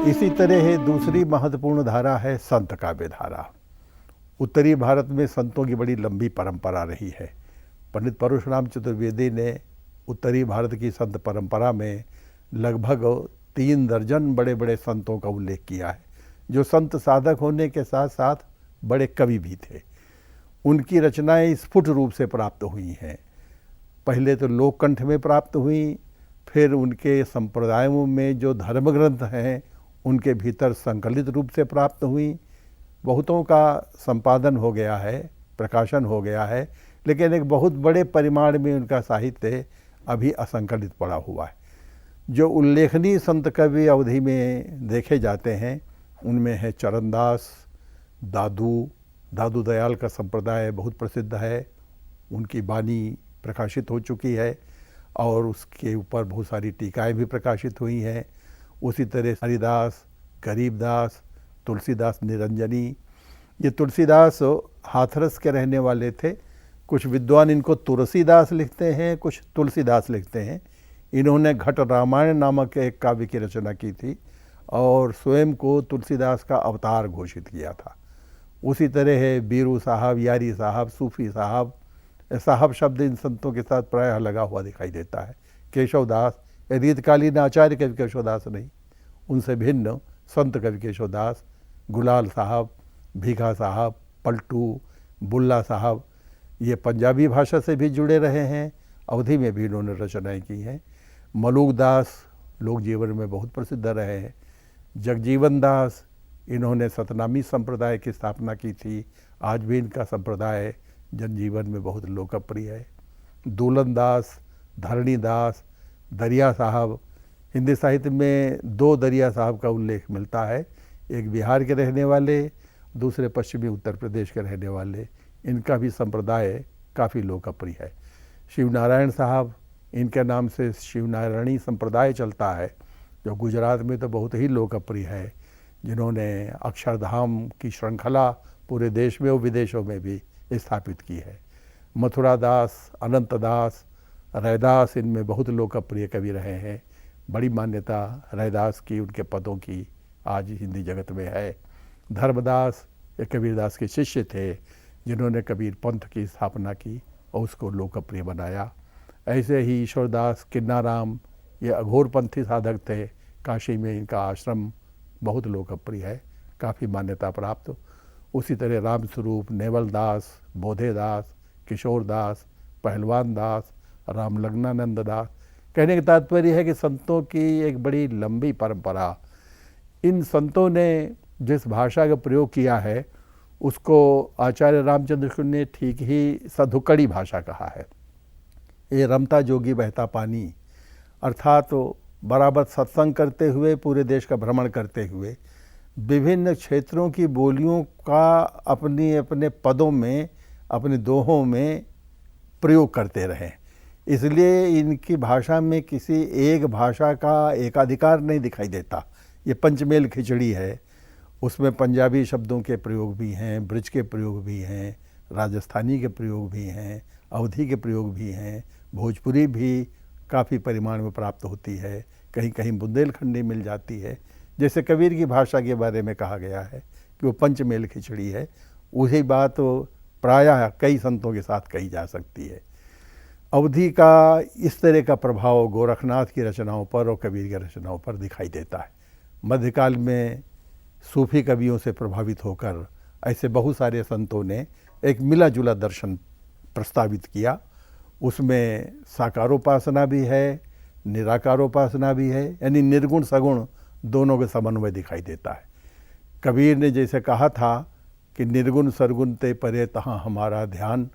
इसी तरह है दूसरी महत्वपूर्ण धारा है संत काव्य धारा। उत्तरी भारत में संतों की बड़ी लंबी परंपरा रही है। पंडित परशुराम चतुर्वेदी ने उत्तरी भारत की संत परंपरा में लगभग 3 दर्जन बड़े बड़े संतों का उल्लेख किया है, जो संत साधक होने के साथ साथ बड़े कवि भी थे। उनकी रचनाएं स्फुट रूप से प्राप्त हुई हैं। पहले तो लोककंठ में प्राप्त हुई, फिर उनके संप्रदायों में जो धर्म ग्रंथ हैं उनके भीतर संकलित रूप से प्राप्त हुई। बहुतों का संपादन हो गया है, प्रकाशन हो गया है, लेकिन एक बहुत बड़े परिमाण में उनका साहित्य अभी असंकलित पड़ा हुआ है। जो उल्लेखनीय संत कवि अवधि में देखे जाते हैं उनमें है चरणदास, दादू दयाल का संप्रदाय बहुत प्रसिद्ध है। उनकी वाणी प्रकाशित हो चुकी है और उसके ऊपर बहुत सारी टीकाएँ भी प्रकाशित हुई हैं। उसी तरह हरिदास, गरीबदास, तुलसीदास निरंजनी। ये तुलसीदास हाथरस के रहने वाले थे। कुछ विद्वान इनको तुलसीदास लिखते हैं, कुछ तुलसीदास लिखते हैं। इन्होंने घट रामायण नामक एक काव्य की रचना की थी और स्वयं को तुलसीदास का अवतार घोषित किया था। उसी तरह है बीरू साहब, यारी साहब, सूफी साहब। साहब शब्द इन संतों के साथ प्रायः लगा हुआ दिखाई देता है। केशवदास, रीतकालीन आचार्य कवि केशवदास नहीं, उनसे भिन्न संत कवि केशवदास, गुलाल साहब, भीखा साहब, पलटू, बुल्ला साहब, ये पंजाबी भाषा से भी जुड़े रहे हैं। अवधि में भी इन्होंने रचनाएं की हैं। मलूक दास लोक जीवन में बहुत प्रसिद्ध रहे हैं। जगजीवन दास, इन्होंने सतनामी संप्रदाय की स्थापना की थी। आज भी इनका संप्रदाय जनजीवन में बहुत लोकप्रिय है। दूलन दास, धरणी दास, दरिया साहब। हिंदी साहित्य में 2 दरिया साहब का उल्लेख मिलता है, एक बिहार के रहने वाले, दूसरे पश्चिमी उत्तर प्रदेश के रहने वाले। इनका भी संप्रदाय काफ़ी लोकप्रिय है। शिवनारायण साहब, इनके नाम से शिवनारायणी संप्रदाय चलता है, जो गुजरात में तो बहुत ही लोकप्रिय है, जिन्होंने अक्षरधाम की श्रृंखला पूरे देश में और विदेशों में भी स्थापित की है। मथुरा दास, अनंत दास, रैदास इनमें बहुत लोकप्रिय कवि रहे हैं। बड़ी मान्यता रैदास की, उनके पदों की आज हिंदी जगत में है। धर्मदास ये कबीरदास के शिष्य थे, जिन्होंने कबीर पंथ की स्थापना की और उसको लोकप्रिय बनाया। ऐसे ही ईश्वरदास, किन्नाराम, ये अघोरपंथी साधक थे। काशी में इनका आश्रम बहुत लोकप्रिय है, काफ़ी मान्यता प्राप्त। उसी तरह रामस्वरूप, नेवलदास, बोधेदास, किशोरदास, पहलवान दास, रामलग्नानंद दास। कहने का तात्पर्य है कि संतों की एक बड़ी लंबी परंपरा। इन संतों ने जिस भाषा का प्रयोग किया है उसको आचार्य रामचंद्र शुक्ल ने ठीक ही सधुकड़ी भाषा कहा है। ये रमता जोगी बहता पानी, अर्थात तो बराबर सत्संग करते हुए, पूरे देश का भ्रमण करते हुए विभिन्न क्षेत्रों की बोलियों का अपने अपने पदों में, अपने दोहों में प्रयोग करते रहे। इसलिए इनकी भाषा में किसी एक भाषा का एकाधिकार नहीं दिखाई देता। ये पंचमेल खिचड़ी है, उसमें पंजाबी शब्दों के प्रयोग भी हैं, ब्रज के प्रयोग भी हैं, राजस्थानी के प्रयोग भी हैं, अवधी के प्रयोग भी हैं, भोजपुरी भी काफ़ी परिमाण में प्राप्त होती है, कहीं कहीं बुंदेलखंडी मिल जाती है। जैसे कबीर की भाषा के बारे में कहा गया है कि वो पंचमेल खिचड़ी है, वही बात प्रायः कई संतों के साथ कही जा सकती है। अवधी का इस तरह का प्रभाव गोरखनाथ की रचनाओं पर और कबीर की रचनाओं पर दिखाई देता है। मध्यकाल में सूफी कवियों से प्रभावित होकर ऐसे बहुत सारे संतों ने एक मिला जुला दर्शन प्रस्तावित किया। उसमें साकारोपासना भी है, निराकारोपासना भी है, यानी निर्गुण सगुण दोनों के समन्वय दिखाई देता है। कबीर ने जैसे कहा था कि निर्गुण सरगुण ते परे तहाँ हमारा ध्यान,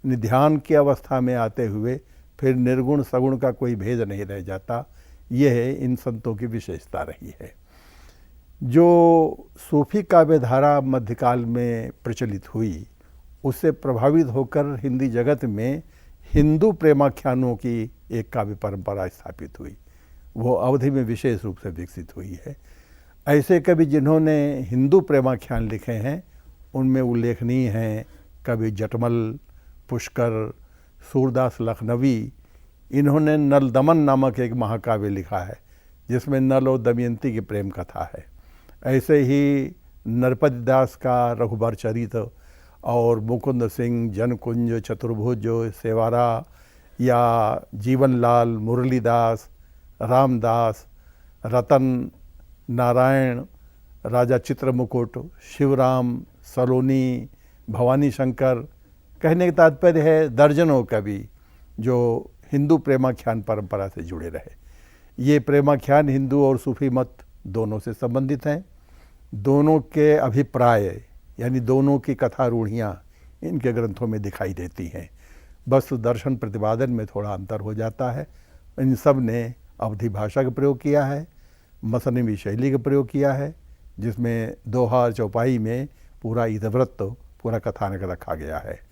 ध्यान की अवस्था में आते हुए फिर निर्गुण सगुण का कोई भेद नहीं रह जाता। यह है इन संतों की विशेषता रही है। जो सूफी काव्य धारा मध्यकाल में प्रचलित हुई, उससे प्रभावित होकर हिंदी जगत में हिंदू प्रेमाख्यानों की एक काव्य परंपरा स्थापित हुई। वो अवधि में विशेष रूप से विकसित हुई है। ऐसे कवि जिन्होंने हिंदू प्रेमाख्यान लिखे हैं उनमें उल्लेखनीय हैं कवि जटमल, पुष्कर, सूरदास लखनवी। इन्होंने नल दमन नामक एक महाकाव्य लिखा है, जिसमें नल और दमयंती की प्रेम कथा है। ऐसे ही नरपति दास का रघुबर चरित और मुकुंद सिंह, जनकुंज, चतुर्भुज, सेवारा या जीवनलाल, मुरलीदास, रामदास, रतन, नारायण, राजा चित्रमुकुट, शिवराम, सलोनी, भवानी शंकर, कहने का तात्पर्य है दर्जनों कवि जो हिंदू प्रेमाख्यान परंपरा से जुड़े रहे। ये प्रेमाख्यान हिंदू और सूफी मत दोनों से संबंधित हैं। दोनों के अभिप्राय यानी दोनों की कथा रूढ़ियाँ इनके ग्रंथों में दिखाई देती हैं। बस दर्शन प्रतिपादन में थोड़ा अंतर हो जाता है। इन सब ने अवधी भाषा का प्रयोग किया है, मसनवी शैली का प्रयोग किया है, जिसमें दोहा चौपाई में पूरा इतिवृत्त, पूरा कथानक रखा गया है।